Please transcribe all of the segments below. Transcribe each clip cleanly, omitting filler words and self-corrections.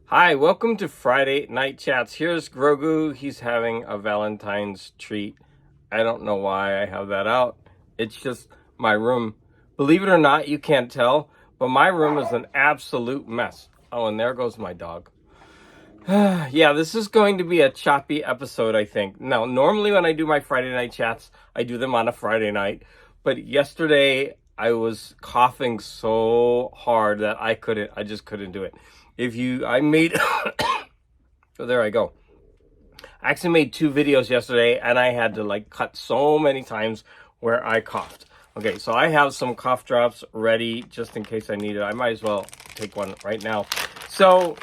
Hi, welcome to Friday Night Chats. Here's Grogu. He's having a Valentine's treat. I don't know why I have that out. It's just my room. Believe it or not, you can't tell, but my room is an absolute mess. Oh, and there goes my dog. Yeah, this is going to be a choppy episode, I think. Now, normally when I do my Friday Night Chats, I do them on a Friday night. But yesterday, I was coughing so hard that I just couldn't do it. I made, oh, there I go. I actually made 2 videos yesterday and I had to cut so many times where I coughed. Okay, so I have some cough drops ready just in case I need it. I might as well take one right now. So,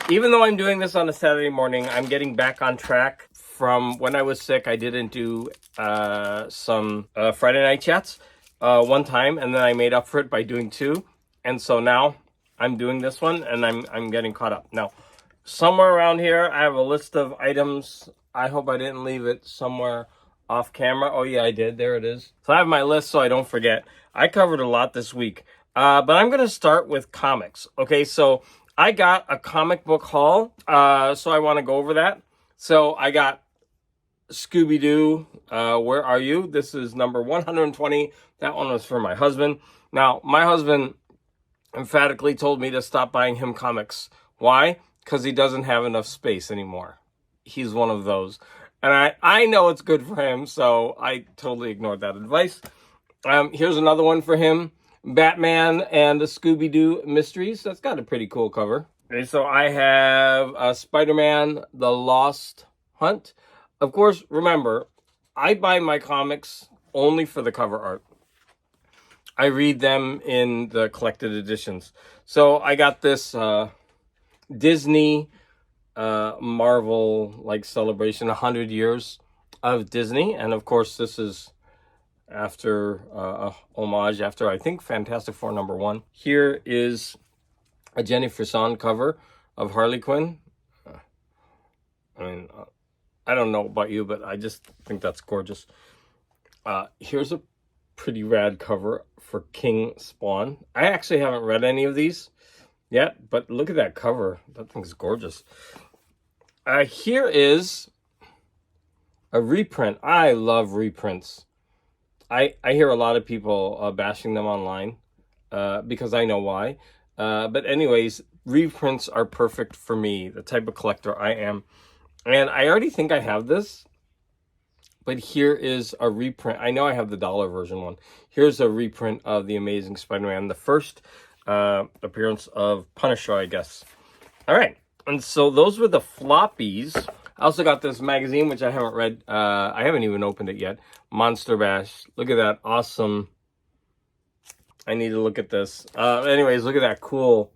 even though I'm doing this on a Saturday morning, I'm getting back on track from when I was sick. I didn't do some Friday Night Chats one time, and then I made up for it by doing 2. And so now I'm doing this one, and I'm getting caught up. Now, somewhere around here, I have a list of items. I hope I didn't leave it somewhere off camera. Oh, yeah, I did. There it is. So I have my list so I don't forget. I covered a lot this week, but I'm going to start with comics. Okay, so I got a comic book haul, so I want to go over that. So I got Scooby-Doo, Where Are You? This is number 120. That one was for my husband. Now, my husband emphatically told me to stop buying him comics. Why? Because he doesn't have enough space anymore. He's one of those. And I know it's good for him, so I totally ignored that advice. Here's another one for him. Batman and the Scooby-Doo Mysteries. That's got a pretty cool cover. Okay, so I have Spider-Man, The Lost Hunt. Of course, remember, I buy my comics only for the cover art. I read them in the collected editions. So I got this Disney Marvel celebration, 100 years of Disney. And of course, this is after a homage after, I think, Fantastic Four #1. Here is a Jenny Frison cover of Harley Quinn. I don't know about you, but I just think that's gorgeous. Here's a pretty rad cover for King Spawn. I actually haven't read any of these yet, but look at that cover. That thing's gorgeous. Here is a reprint. I love reprints. I hear a lot of people bashing them online because I know why. But anyways, reprints are perfect for me, the type of collector I am. And I already think I have this, but here is a reprint. I know I have the dollar version one. Here's a reprint of The Amazing Spider-Man, the first appearance of Punisher, I guess. All right, and so those were the floppies. I also got this magazine, which I haven't read. I haven't even opened it yet. Monster Bash. Look at that awesome. I need to look at this. Anyways, look at that cool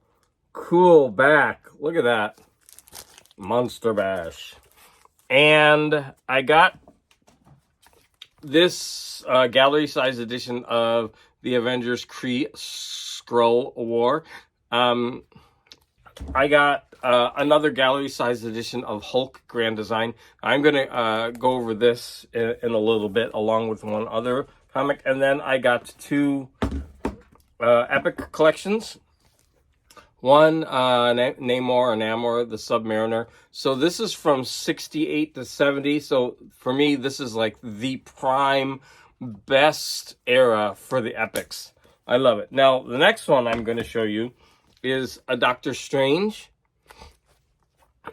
back. Look at that. Monster Bash. And I got this gallery-size edition of the Avengers Kree Skrull War. I got another gallery-size edition of Hulk Grand Design. I'm going to go over this in a little bit, along with one other comic. And then I got 2 Epic collections. One, Namor, the Submariner. So this is from 68 to 70. So for me, this is the prime best era for the Epics. I love it. Now, the next one I'm going to show you is a Doctor Strange.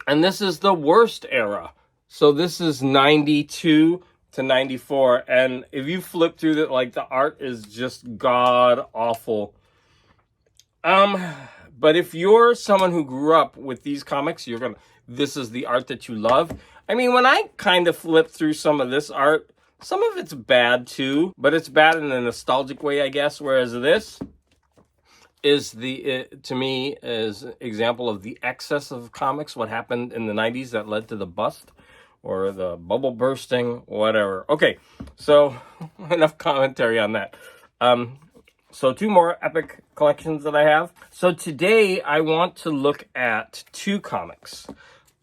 And this is the worst era. So this is 92 to 94. And if you flip through that, the art is just god-awful. But if you're someone who grew up with these comics, this is the art that you love. I mean, when I kind of flip through some of this art, some of it's bad too, but it's bad in a nostalgic way, I guess. Whereas this is to me, is example of the excess of comics, what happened in the 90s that led to the bust or the bubble bursting, whatever. Okay, so enough commentary on that. So 2 more Epic collections that I have. So today I want to look at 2 comics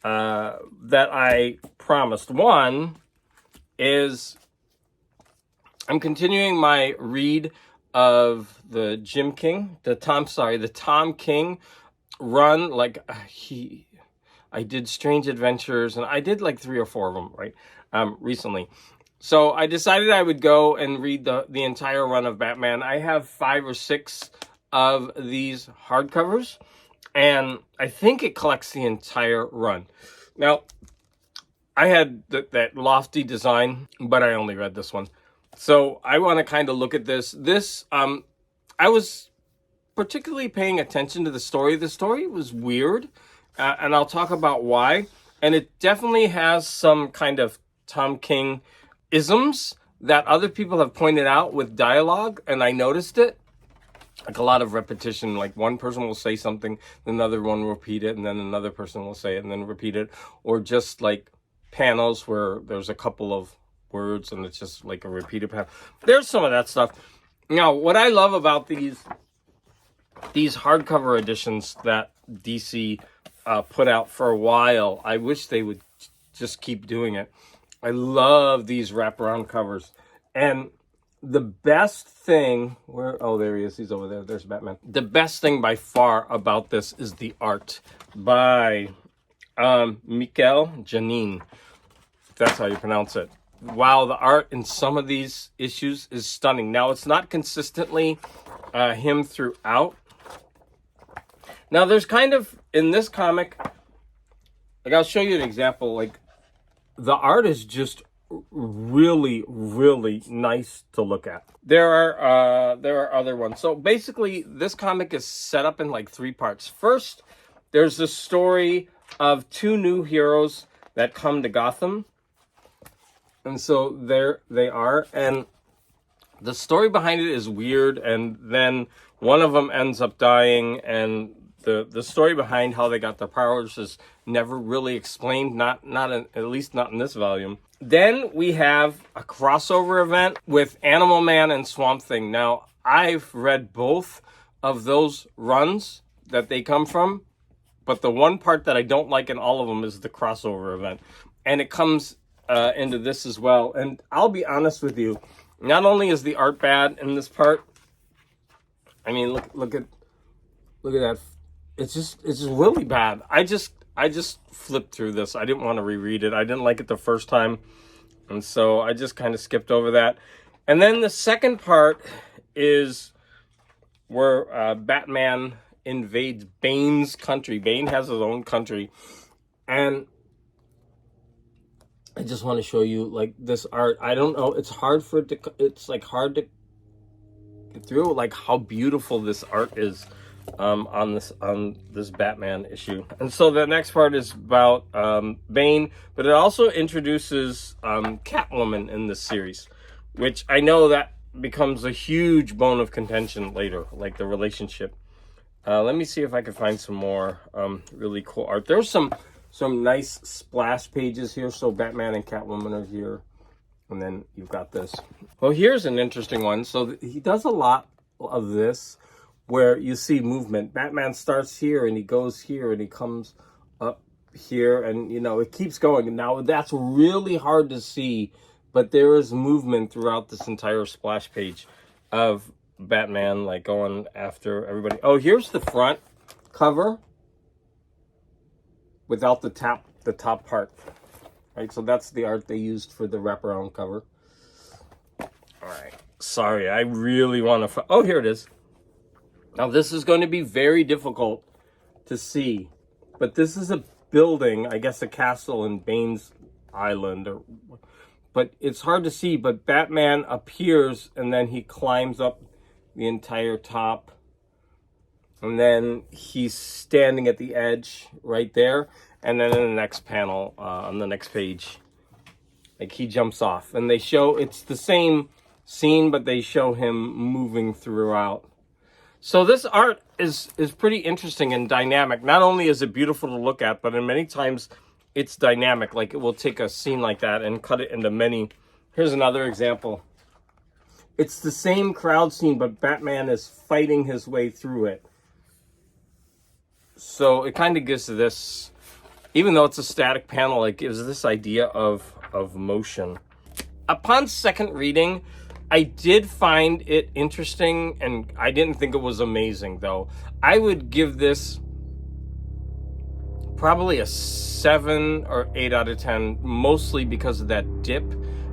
that I promised. One is I'm continuing my read of the Tom King run, like I did Strange Adventures, and I did like 3 or 4 of them, right, recently. So I decided I would go and read the entire run of Batman. I have 5 or 6 of these hardcovers, and I think it collects the entire run. Now, I had that lofty design, but I only read this one. So I want to kind of look at this. I was particularly paying attention to the story. The story was weird, and I'll talk about why. And it definitely has some kind of Tom King isms that other people have pointed out with dialogue, and I noticed it. Like a lot of repetition, like one person will say something, then another one will repeat it, and then another person will say it and then repeat it. Or just like panels where there's a couple of words and it's just like a repeated panel. There's some of that stuff. Now, what I love about these hardcover editions that DC put out for a while, I wish they would just keep doing it. I love these wraparound covers. And the best thing, there he is, he's over there, there's Batman. The best thing by far about this is the art by Mikel Janin. That's how you pronounce it. Wow, the art in some of these issues is stunning. Now, it's not consistently him throughout. Now, there's kind of, in this comic, like I'll show you an example, like the art is just really, really nice to look at. There are other ones. So basically, this comic is set up in like 3 parts. First, there's the story of 2 new heroes that come to Gotham. And so there they are. And the story behind it is weird. And then one of them ends up dying. And the story behind how they got their powers is never really explained. At least not in this volume. Then we have a crossover event with Animal Man and Swamp Thing. Now, I've read both of those runs that they come from. But the one part that I don't like in all of them is the crossover event. And it comes into this as well. And I'll be honest with you, not only is the art bad in this part, I mean, look at that. It's just really bad. I just flipped through this. I didn't want to reread it. I didn't like it the first time. And so I just kind of skipped over that. And then the second part is where Batman invades Bane's country. Bane has his own country. And I just want to show you like this art. I don't know. It's hard to get through like how beautiful this art is on this Batman issue. And so the next part is about Bane, but it also introduces Catwoman in this series, which I know that becomes a huge bone of contention later, like the relationship. Let me see if I can find some more really cool art. There's some nice splash pages here. So Batman and Catwoman are here. And then you've got this. Well, here's an interesting one. So he does a lot of this where you see movement. Batman starts here and he goes here and he comes up here. And, you know, it keeps going. Now, that's really hard to see. But there is movement throughout this entire splash page of Batman, like going after everybody. Oh, here's the front cover without the top part. Right, so that's the art they used for the wraparound cover. All right, sorry, I really want to. Oh, here it is. Now this is going to be very difficult to see, but this is a building, I guess a castle in Bane's Island, but it's hard to see. But Batman appears and then he climbs up the entire top, and then he's standing at the edge right there. And then in the next panel, on the next page, like he jumps off. And they show, it's the same scene, but they show him moving throughout. So this art is pretty interesting and dynamic. Not only is it beautiful to look at, but in many times it's dynamic. Like it will take a scene like that and cut it into many. Here's another example. It's the same crowd scene, but Batman is fighting his way through it. So it kind of gives this, even though it's a static panel, it gives this idea of motion. Upon second reading, I did find it interesting, and I didn't think it was amazing, though. I would give this probably a 7 or 8 out of 10, mostly because of that dip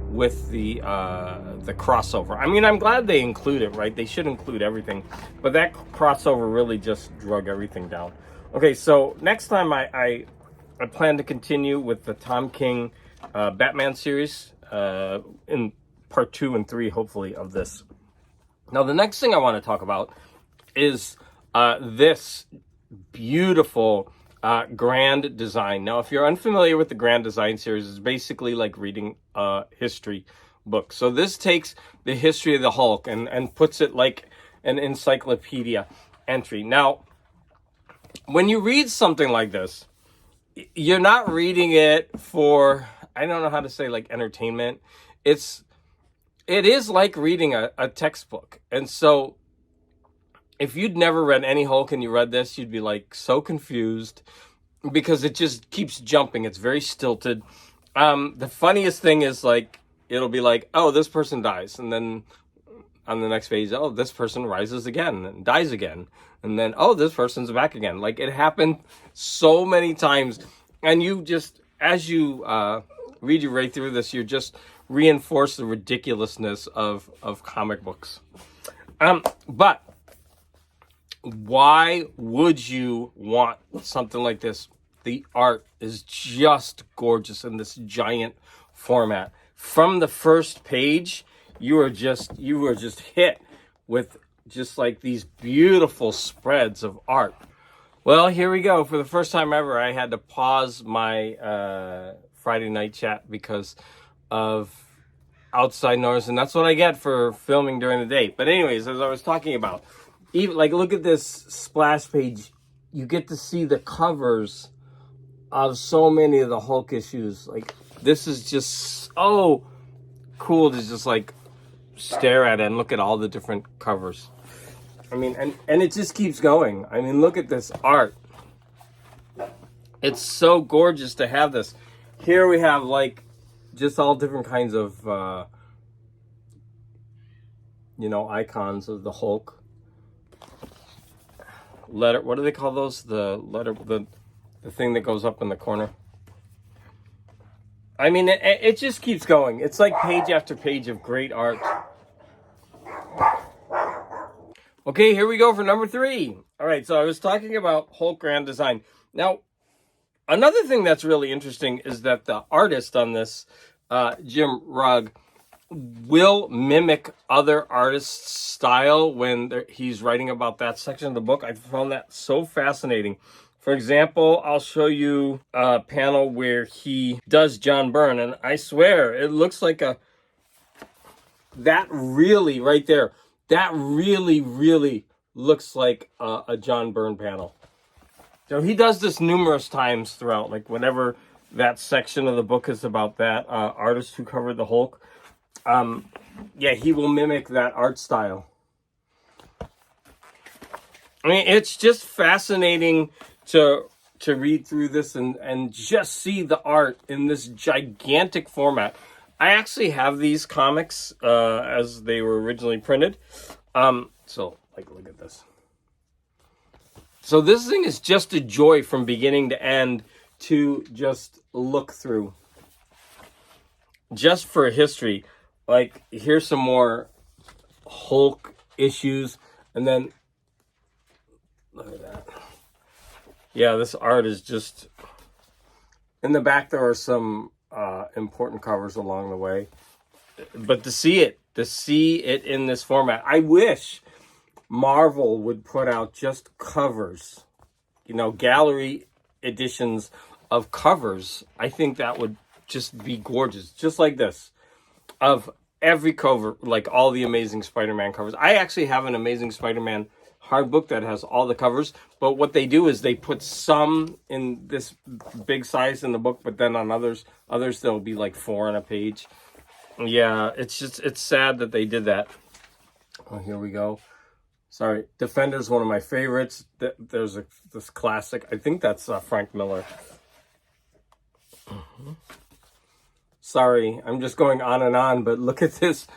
with the crossover. I mean, I'm glad they include it, right? They should include everything, but that crossover really just drug everything down. Okay, so next time I plan to continue with the Tom King Batman series in part 2 and 3, hopefully, of this. Now, the next thing I want to talk about is this beautiful Grand Design. Now, if you're unfamiliar with the Grand Design series, it's basically like reading a history book. So this takes the history of the Hulk and puts it like an encyclopedia entry. Now, when you read something like this, you're not reading it for, I don't know how to say, like entertainment. It is like reading a textbook. And so if you'd never read any Hulk and you read this, you'd be like so confused because it just keeps jumping. It's very stilted. The funniest thing is, like, it'll be like, oh, this person dies. And then on the next page, oh, this person rises again and dies again. And then, oh, this person's back again. Like, it happened so many times. And you just, as you read your way through this, you just reinforce the ridiculousness of comic books. But why would you want something like this? The art is just gorgeous in this giant format. From the first page, you were just hit with just like these beautiful spreads of art. Well, here we go. For the first time ever, I had to pause my Friday night chat because of outside noise, and that's what I get for filming during the day. But anyways, as I was talking about, even like, look at this splash page. You get to see the covers of so many of the Hulk issues. Like, this is just so cool to just like stare at it and look at all the different covers. I mean, and it just keeps going. I mean, look at this art. It's so gorgeous to have this. Here we have like just all different kinds of icons of the Hulk. Letter, what do they call those? The thing that goes up in the corner. I mean, it just keeps going. It's like page after page of great art. Okay, here we go for number 3. All right, so I was talking about Hulk Grand Design. Now, another thing that's really interesting is that the artist on this, Jim Rugg, will mimic other artists' style when he's writing about that section of the book. I found that so fascinating. For example, I'll show you a panel where he does John Byrne, and I swear it looks like that really right there, that really looks like a John Byrne panel. So he does this numerous times throughout, like whenever that section of the book is about that artist who covered the Hulk. Yeah, he will mimic that art style. I mean, it's just fascinating to read through this and just see the art in this gigantic format. I actually have these comics as they were originally printed. So, like, look at this. So this thing is just a joy from beginning to end to just look through. Just for history. Like, here's some more Hulk issues. And then, look at that. Yeah, this art is just... In the back, there are some important covers along the way. But to see it in this format, I wish Marvel would put out just covers. Gallery editions of covers. I think that would just be gorgeous. Just like this. Of every cover, like all the Amazing Spider-Man covers. I actually have an Amazing Spider-Man hard book that has all the covers, but what they do is they put some in this big size in the book, but then on others there'll be like 4 on a page. Yeah, it's sad that they did that. Oh, here we go. Sorry, Defender's one of my favorites. There's this classic. I think that's Frank Miller. Sorry, I'm just going on and on, but look at this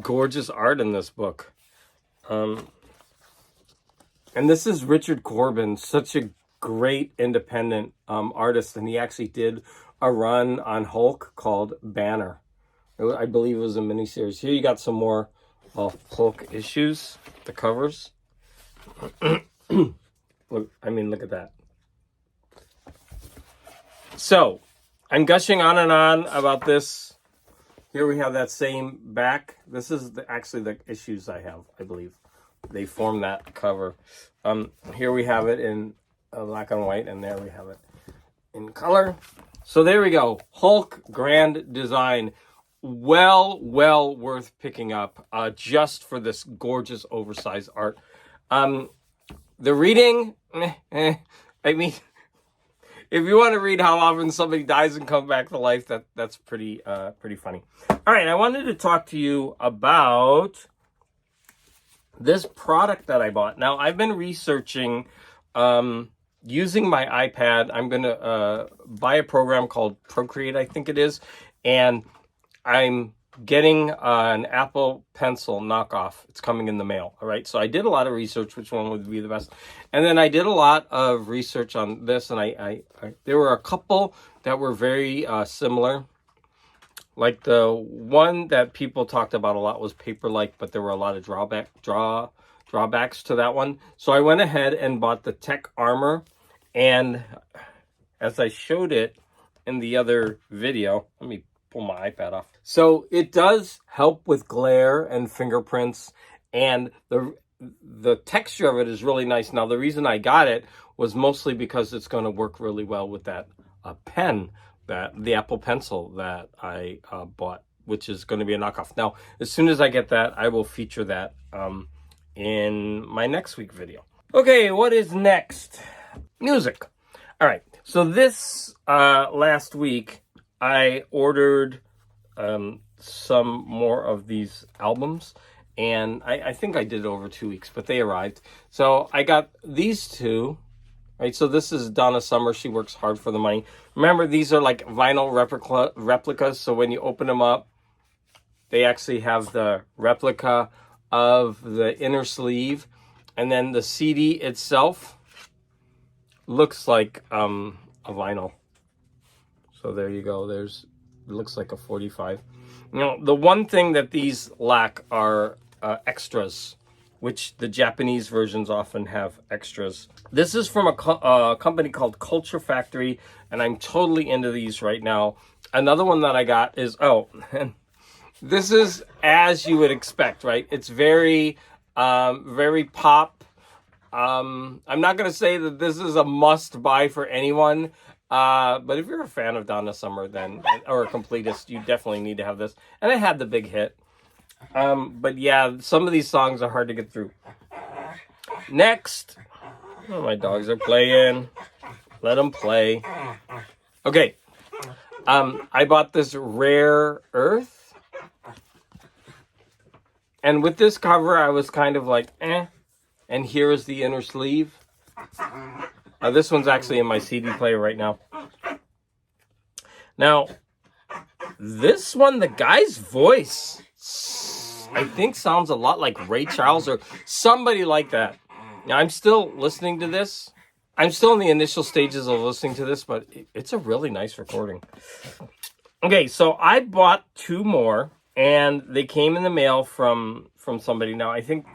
gorgeous art in this book. And this is Richard Corbin, such a great independent artist, and he actually did a run on Hulk called Banner. I believe it was a miniseries. Here you got some more Hulk issues, the covers. Look, I mean, look at that. So, I'm gushing on and on about this. Here we have that same back. This is actually the issues I have, I believe. They form that cover. Here we have it in black and white, and there we have it in color. So there we go. Hulk Grand Design. Well worth picking up just for this gorgeous oversized art. The reading, I mean, if you want to read how often somebody dies and come back to life, that's pretty funny. All right, I wanted to talk to you about this product that I bought. Now, I've been researching using my iPad. I'm going to buy a program called Procreate, I think it is, and I'm getting an Apple Pencil knockoff. It's coming in the mail. All right. So I did a lot of research, which one would be the best. And then I did a lot of research on this. And I there were a couple that were very similar. Like the one that people talked about a lot was Paperlike, but there were a lot of drawbacks to that one. So I went ahead and bought the Tech Armor. And as I showed it in the other video, let me pull my iPad off. So it does help with glare and fingerprints, and the texture of it is really nice. Now, the reason I got it was mostly because it's going to work really well with that pen, the Apple Pencil that I bought, which is going to be a knockoff. Now, as soon as I get that, I will feature that in my next week video. Okay, what is next? Music. All right, so this last week, I ordered some more of these albums, and I think I did it over 2 weeks, but they arrived. So I got these two, right? So this is Donna Summer. She works hard for the money. Remember, these are like vinyl replicas, so when you open them up, they actually have the replica of the inner sleeve, and then the CD itself looks like a vinyl. So there you go. It looks like a 45. You know, the one thing that these lack are extras, which the Japanese versions often have extras. This is from a company called Culture Factory, and I'm totally into these right now. Another one that I got is, this is as you would expect, right? It's very pop. I'm not going to say that this is a must buy for anyone. But if you're a fan of Donna Summer, or a completist, you definitely need to have this. And it had the big hit. But yeah, some of these songs are hard to get through. Next. Oh, my dogs are playing. Let them play. Okay. I bought this Rare Earth. And with this cover, I was kind of like, eh. And here is the inner sleeve. This one's actually in my CD player right now. Now, this one, the guy's voice, I think sounds a lot like Ray Charles or somebody like that. Now, I'm still listening to this. I'm still in the initial stages of listening to this, but it's a really nice recording. Okay, so I bought two more, and they came in the mail from somebody. Now, I think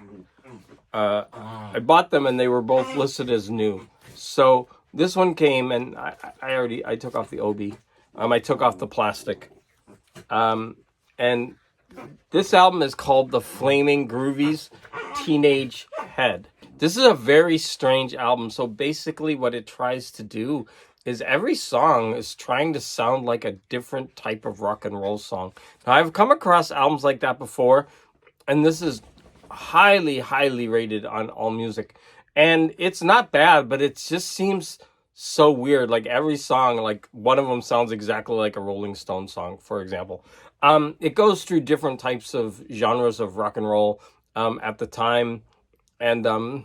I bought them, and they were both listed as new. So this one came, and I took off the OB. I took off the plastic. And this album is called The Flaming Groovies Teenage Head. This is a very strange album. So basically what it tries to do is every song is trying to sound like a different type of rock and roll song. Now, I've come across albums like that before, and this is highly rated on AllMusic. And it's not bad, but it just seems so weird. Like every song, like one of them sounds exactly like a Rolling Stones song, for example. It goes through different types of genres of rock and roll at the time. And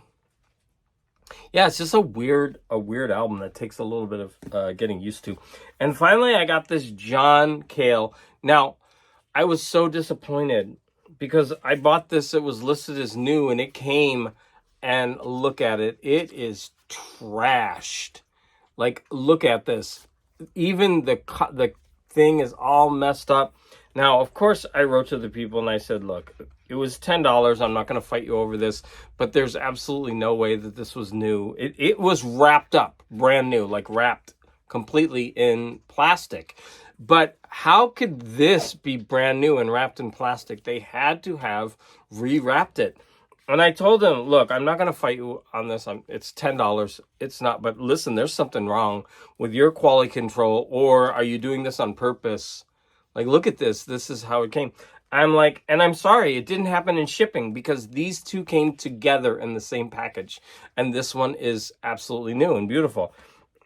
yeah, it's just a weird album that takes a little bit of getting used to. And finally, I got this John Cale. Now, I was so disappointed because I bought this. It was listed as new, and it came, and look at it. It is trashed. Like, look at this. Even the thing is all messed up. Now, of course, I wrote to the people and I said, look, it was $10. I'm not going to fight you over this, but there's absolutely no way that this was new. It was wrapped up, brand new, like wrapped completely in plastic. But how could this be brand new and wrapped in plastic? They had to have rewrapped it. And I told him, look, I'm not going to fight you on this. It's $10. It's not. But listen, there's something wrong with your quality control, or are you doing this on purpose? Like, look at this. This is how it came. I'm like, and I'm sorry, it didn't happen in shipping because these two came together in the same package. And this one is absolutely new and beautiful.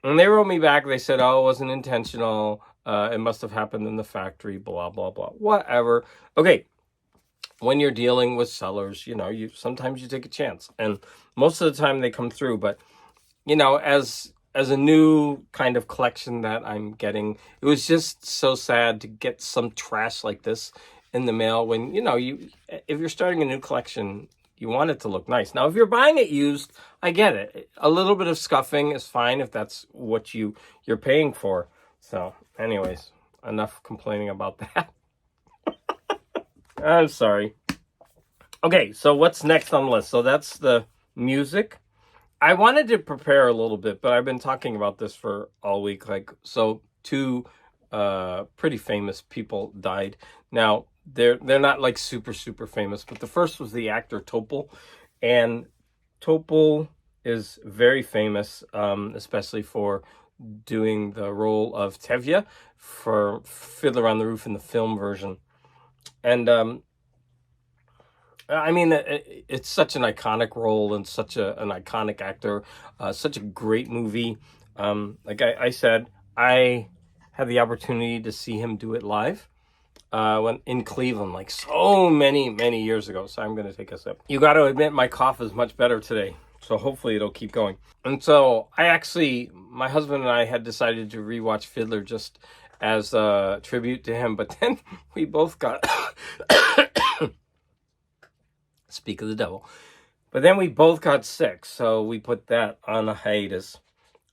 And they wrote me back. They said, oh, it wasn't intentional. It must have happened in the factory, blah, blah, blah. Whatever. Okay. When you're dealing with sellers, sometimes you take a chance, and most of the time they come through. But as a new kind of collection that I'm getting, it was just so sad to get some trash like this in the mail. When if you're starting a new collection, you want it to look nice. Now, if you're buying it used, I get it. A little bit of scuffing is fine if that's what you're paying for. So, anyways, enough complaining about that. I'm sorry. Okay, so what's next on the list? So that's the music. I wanted to prepare a little bit, but I've been talking about this for all week. So two pretty famous people died. Now, they're not like super, super famous, but the first was the actor Topol. And Topol is very famous, especially for doing the role of Tevye for Fiddler on the Roof in the film version. And I mean, it's such an iconic role and such an iconic actor, such a great movie. Like I said, I had the opportunity to see him do it live when in Cleveland, like so many, many years ago. So I'm going to take a sip. You got to admit, my cough is much better today. So hopefully it'll keep going. And so my husband and I had decided to rewatch Fiddler just as a tribute to him. But then we both got, speak of the devil, but then we both got sick. So we put that on a hiatus.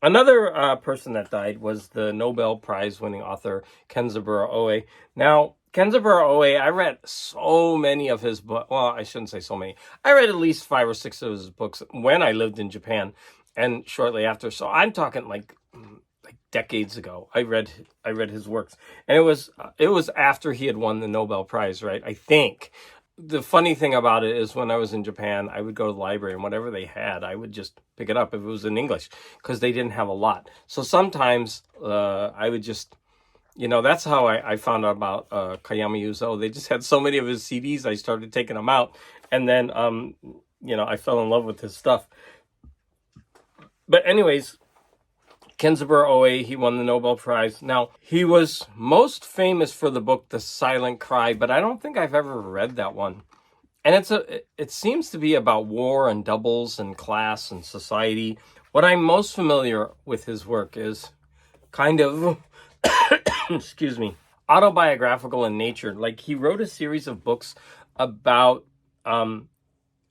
Another person that died was the Nobel Prize winning author, Kenzaburo Oe. Now, Kenzaburo Oe, I read so many of his books. Well, I shouldn't say so many. I read at least 5 or 6 of his books when I lived in Japan and shortly after. So I'm talking like decades ago. I read his works, and it was after he had won the Nobel Prize, right? I think. The funny thing about it is when I was in Japan, I would go to the library, and whatever they had, I would just pick it up if it was in English, because they didn't have a lot. So sometimes I would just, that's how I found out about Kayama Yuzo. They just had so many of his CDs, I started taking them out, and then, I fell in love with his stuff. But anyways, Kenzaburo Oe, he won the Nobel Prize. Now, he was most famous for the book The Silent Cry, but I don't think I've ever read that one. And it seems to be about war and doubles and class and society. What I'm most familiar with his work is kind of, excuse me, autobiographical in nature. Like, he wrote a series of books about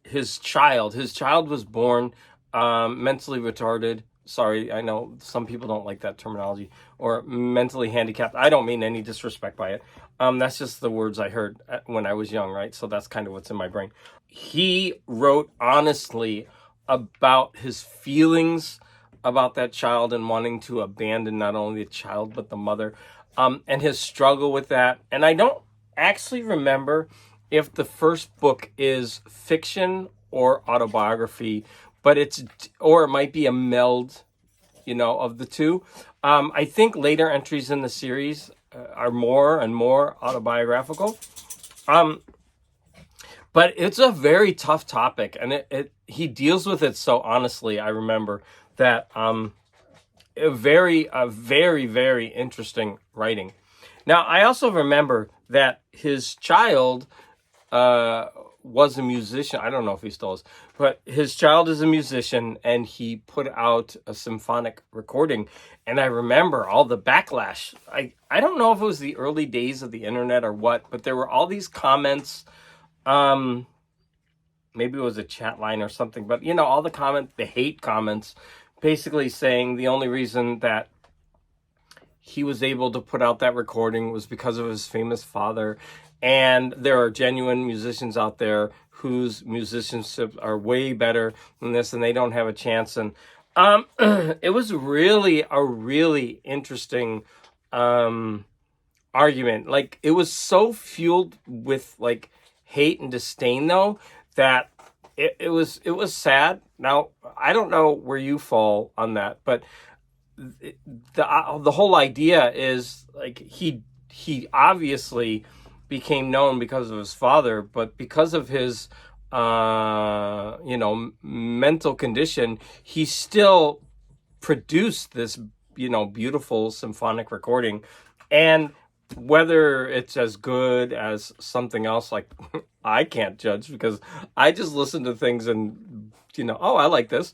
his child. His child was born mentally retarded. Sorry, I know some people don't like that terminology, or mentally handicapped. I don't mean any disrespect by it. That's just the words I heard when I was young, right? So that's kind of what's in my brain. He wrote honestly about his feelings about that child and wanting to abandon not only the child, but the mother, and his struggle with that. And I don't actually remember if the first book is fiction or autobiography, but it might be a meld, of the two. I think later entries in the series are more and more autobiographical. But it's a very tough topic, and he deals with it so honestly. I remember that a very, very interesting writing. Now, I also remember that his child was a musician. I don't know if he still is, but his child is a musician, and he put out a symphonic recording. And I remember all the backlash. I don't know if it was the early days of the internet or what, but there were all these comments. Maybe it was a chat line or something, but all the hate comments basically saying the only reason that he was able to put out that recording was because of his famous father. And there are genuine musicians out there whose musicianships are way better than this, and they don't have a chance. And it was really a really interesting argument. Like, it was so fueled with like hate and disdain, though, that it was sad. Now, I don't know where you fall on that, but the whole idea is like he obviously became known because of his father, but because of his mental condition, he still produced this beautiful symphonic recording. And whether it's as good as something else, like, I can't judge, because I just listen to things and oh, I like this.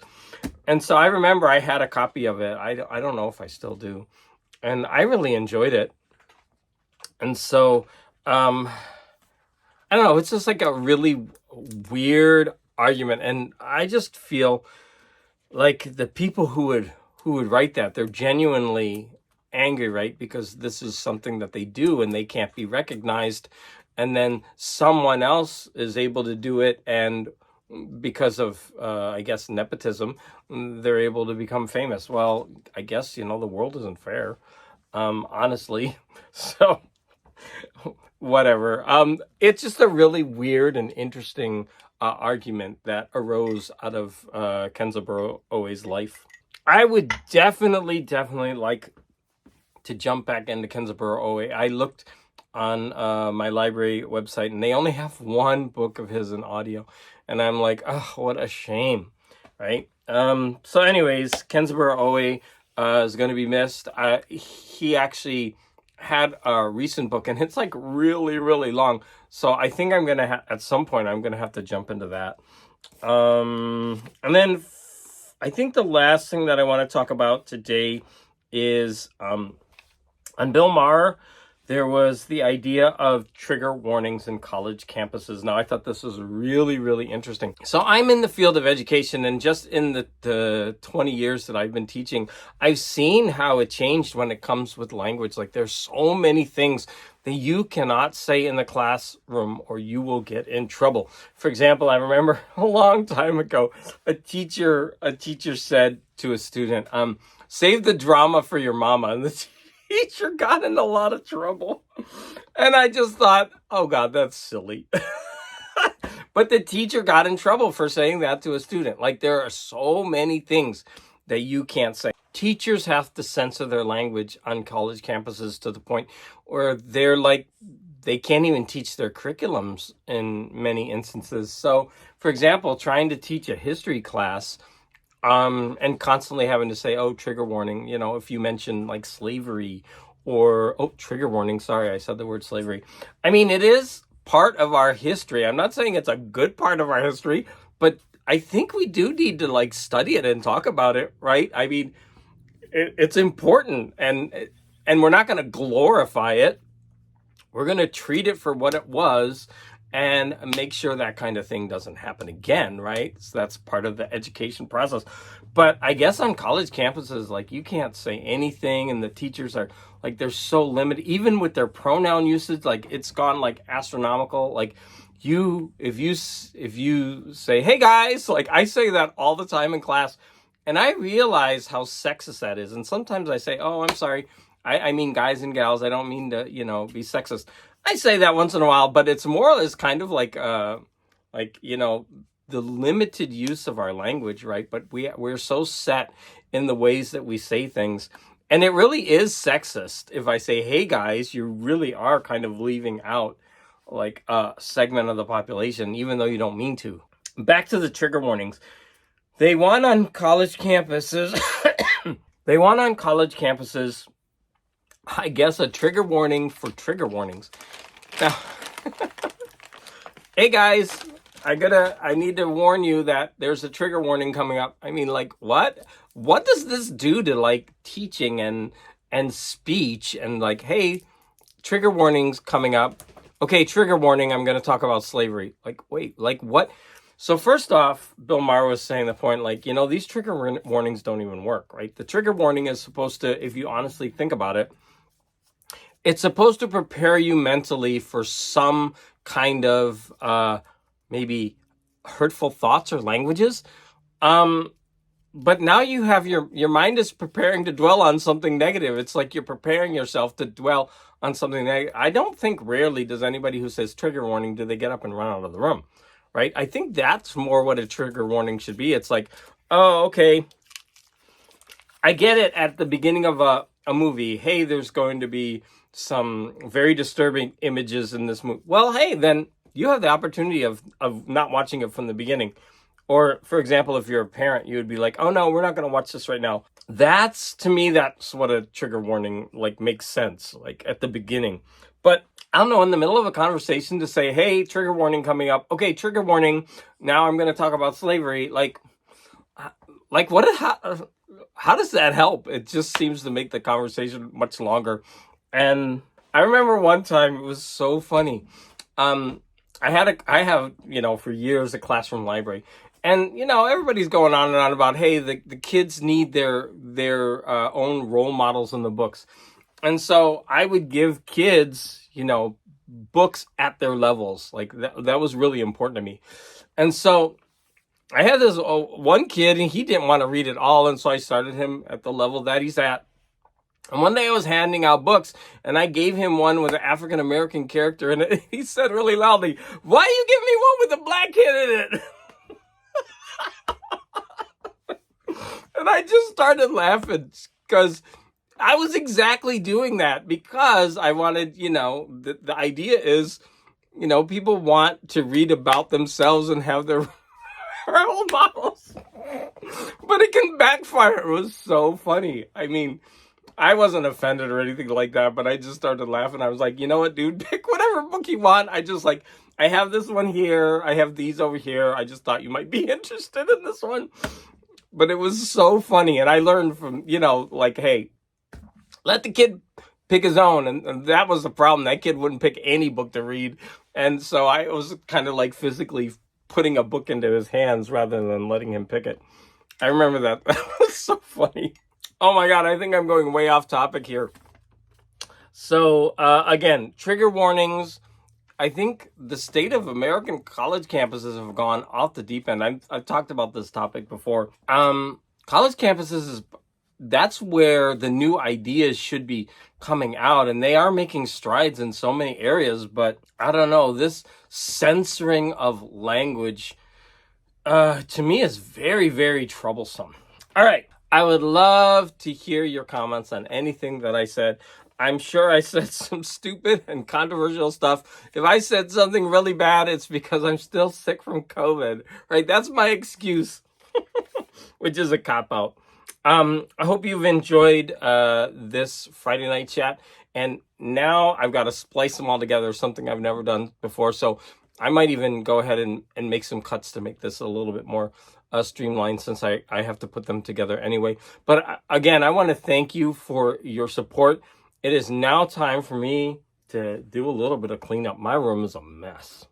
And so I remember I had a copy of it. I don't know if I still do. And I really enjoyed it. And so, I don't know, it's just like a really weird argument. And I just feel like the people who would write that, they're genuinely angry, right? Because this is something that they do and they can't be recognized. And then someone else is able to do it, and because of, I guess, nepotism, they're able to become famous. Well, I guess, the world isn't fair, honestly. So, whatever. It's just a really weird and interesting argument that arose out of Kenzaburo Oe's life. I would definitely like to jump back into Kenzaburo Oe. I looked on my library website, and they only have one book of his in audio. And I'm like, oh, what a shame, right? So anyways, Kenzaburo Oe is going to be missed. He actually had a recent book, and it's like really, really long. So I think I'm going to at some point, I'm going to have to jump into that. And then I think the last thing that I want to talk about today is on Bill Maher, there was the idea of trigger warnings in college campuses. Now, I thought this was really, really interesting. So I'm in the field of education, and just in the 20 years that I've been teaching, I've seen how it changed when it comes with language. Like, there's so many things that you cannot say in the classroom or you will get in trouble. For example, I remember a long time ago, a teacher said to a student, save the drama for your mama. And the teacher got in a lot of trouble. And I just thought, oh God, that's silly. But the teacher got in trouble for saying that to a student. Like, there are so many things that you can't say. Teachers have to censor their language on college campuses to the point where they're like, they can't even teach their curriculums in many instances. So, for example, trying to teach a history class, and constantly having to say, oh, trigger warning, if you mention like slavery, or, oh, trigger warning, sorry, I said the word slavery. I mean, it is part of our history. I'm not saying it's a good part of our history, but I think we do need to like study it and talk about it, right? I mean, it's important, and we're not going to glorify it. We're going to treat it for what it was and make sure that kind of thing doesn't happen again, right? So that's part of the education process. But I guess on college campuses, like, you can't say anything, and the teachers are like, they're so limited, even with their pronoun usage. Like, it's gone like astronomical. Like, if you say, hey guys, like, I say that all the time in class, and I realize how sexist that is. And sometimes I say, oh, I'm sorry, I mean guys and gals. I don't mean to, be sexist. I say that once in a while, but it's more as kind of like the limited use of our language, right? But we're so set in the ways that we say things. And it really is sexist. If I say, hey guys, you really are kind of leaving out like a segment of the population, even though you don't mean to. Back to the trigger warnings. They want on college campuses, I guess, a trigger warning for trigger warnings. Now, hey guys, I need to warn you that there's a trigger warning coming up. I mean, like, what? What does this do to like teaching and speech, and like, hey, trigger warnings coming up. Okay, trigger warning, I'm going to talk about slavery. Like, wait, like what? So first off, Bill Maher was saying the point, like, these trigger warnings don't even work, right? The trigger warning is supposed to, if you honestly think about it, it's supposed to prepare you mentally for some kind of maybe hurtful thoughts or languages. But now you have your mind is preparing to dwell on something negative. It's like you're preparing yourself to dwell on something negative. I don't think rarely does anybody who says trigger warning, do they get up and run out of the room, right? I think that's more what a trigger warning should be. It's like, oh, okay, I get it at the beginning of a movie. Hey, there's going to be some very disturbing images in this movie. Well, hey, then you have the opportunity of not watching it from the beginning. Or, for example, if you're a parent, you would be like, oh, no, we're not going to watch this right now. To me, that's what a trigger warning, like, makes sense, like, at the beginning. But, I don't know, in the middle of a conversation to say, hey, trigger warning coming up. Okay, trigger warning. Now I'm going to talk about slavery. Like how does that help? It just seems to make the conversation much longer. And I remember one time, it was so funny. I have, for years, a classroom library. And, everybody's going on and on about, hey, the kids need their own role models in the books. And so I would give kids, books at their levels. Like that was really important to me. And so I had this one kid, and he didn't want to read it all. And so I started him at the level that he's at. And one day I was handing out books, and I gave him one with an African-American character in it. He said really loudly, why you give me one with a black kid in it? And I just started laughing because I was exactly doing that, because I wanted, the idea is, people want to read about themselves and have their role models. But it can backfire. It was so funny. I mean, I wasn't offended or anything like that, but I just started laughing. I was like, you know what, dude, pick whatever book you want. I have this one here. I have these over here. I just thought you might be interested in this one. But it was so funny. And I learned from, hey, let the kid pick his own. And that was the problem. That kid wouldn't pick any book to read. And so I was kind of like physically putting a book into his hands rather than letting him pick it. I remember that. That was so funny. Oh my God, I think I'm going way off topic here. So, again, trigger warnings. I think the state of American college campuses have gone off the deep end. I've talked about this topic before. College campuses that's where the new ideas should be coming out, and they are making strides in so many areas. But I don't know, this censoring of language, to me, is very, very troublesome. All right. I would love to hear your comments on anything that I said. I'm sure I said some stupid and controversial stuff. If I said something really bad, it's because I'm still sick from COVID, right? That's my excuse, which is a cop-out. I hope you've enjoyed this Friday night chat. And now I've got to splice them all together, something I've never done before. So I might even go ahead and make some cuts to make this a little bit more streamlined, since I have to put them together anyway. But again, I want to thank you for your support. It is now time for me to do a little bit of cleanup. My room is a mess.